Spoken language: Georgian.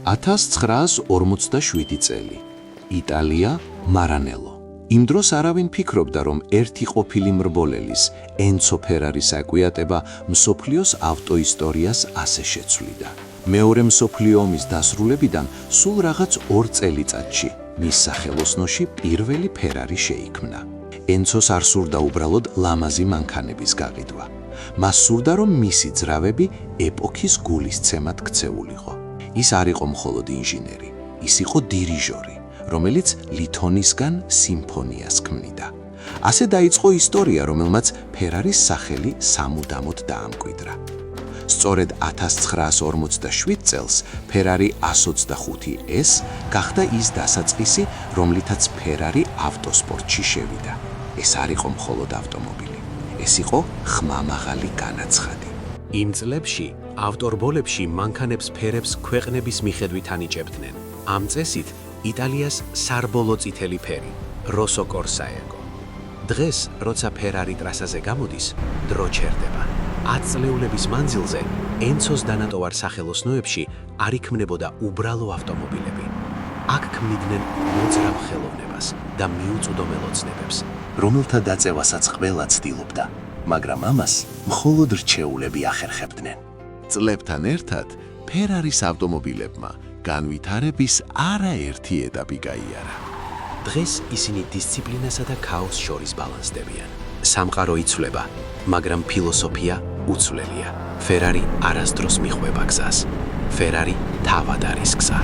1947 წელი. იტალია, მარანელო. იმ დროს არავინ ფიქრობდა, რომ ერთი ყოფილი მრბოლელის, ენცო ფერარის აკვიატება მსოფლიოს ავტოისტორიას ასე შეცვლიდა. მეორე მსოფლიო ომის დასრულებიდან სულ რაღაც 2 წელიწადში მის სახელოსნოში პირველი ფერარი შეიქმნა. ენცოს არ სურდა უბრალოდ ლამაზი მანქანების გაყიდვა. მას სურდა, რომ მისი ძრავები ეპოქის გულისცემად ქცეულიყო. ის არ იყო მხოლოდ ინჟინერი, ის იყო დირიჟორი, რომელიც ლითონისგან სიმფონიას ქმნიდა. ასე დაიწყო ისტორია, რომელმაც ფერარის სახელი სამუდამოდ დაამკვიდრა. სწორედ 1947 წელს ფერარი 125S გახდა ის დასაწყისი, რომლითაც ფერარი ავტოსპორტში შევიდა. ეს არ იყო მხოლოდ ავტომობილი, ეს იყო ხმამაღალი განაცხადი. იმ წლებში ავტორბოლებში მანქანებს ფერებს ქვეყნების მიხედვით ანიჭებდნენ. ამ წესით იტალიას სარბოლო წითელი ფერი, როსო კორსაეგო. დღეს, როცა ფერარი ტრასაზე გამოდის, დრო ჩერდება. 10 წლეულების მანძილზე ენცოს დანატოვარ სახელოსნოებში არ იქმნებოდა უბრალო ავტომობილები. აქ ქმნიდნენ მოძრავ ხელოვნებას და მიუწვდომელ ოცნებებს, რომელთა დაწევასაც ყველა ცდილობდა, მაგრამ ამას მხოლოდ რჩეულები ახერხებდნენ. წლებთან ერთად ფერარის ავტომობილებმა განვითარების არაერთი ეტაპი გაიარა. დღეს ისინი დისციპლინასა და ქაოსს შორის ბალანსდებიან. სამყარო იცვლება, მაგრამ ფილოსოფია უცვლელია. ფერარი არასდროს მიხვება გზას. ფერარი თავად არის გზა.